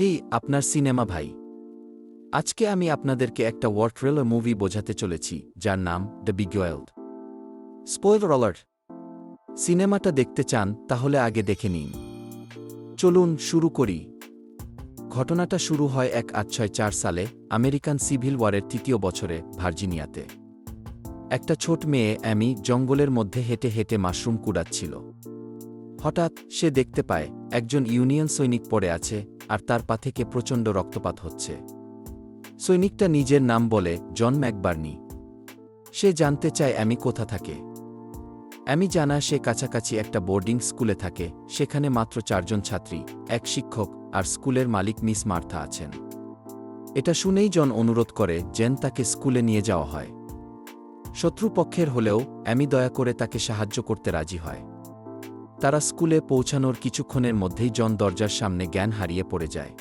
হেই, আপনার সিনেমা ভাই। আজকে আমি আপনাদেরকে একটা ওয়ার ট্রেলার মুভি বোঝাতে চলেছি, যার নাম দ্য বিগুয়েলড। স্পয়েলার অ্যালার্ট। সিনেমাটা দেখতে চান তাহলে আগে দেখে নিন। চলুন শুরু করি। ঘটনাটা শুরু হয় 1864 সালে আমেরিকান সিভিল ওয়ারের তৃতীয় বছরে ভার্জিনিয়াতে। একটা ছোট মেয়ে অ্যামি জঙ্গলের মধ্যে হেঁটে হেঁটে মাশরুম কুড়াচ্ছিল। হঠাৎ সে দেখতে পায় একজন ইউনিয়ন সৈনিক পড়ে আছে, আর তার পা থেকে প্রচণ্ড রক্তপাত হচ্ছে। সৈনিকটা নিজের নাম বলে জন ম্যাকবার্নি। সে জানতে চায় অ্যামি কোথা থাকে। অ্যামি জানা সে কাছাকাছি একটা বোর্ডিং স্কুলে থাকে, সেখানে মাত্র 4 জন ছাত্রী, এক শিক্ষক আর স্কুলের মালিক মিস মার্থা আছেন। এটা শুনেই জন অনুরোধ করে যেন তাকে স্কুলে নিয়ে যাওয়া হয়। শত্রুপক্ষের হলেও অ্যামি দয়া করে তাকে সাহায্য করতে রাজি হয়। তারা স্কুলে পৌঁছানোর কিছুক্ষণের মধ্যেই জন দরজার সামনে জ্ঞান হারিয়ে পড়ে যায়।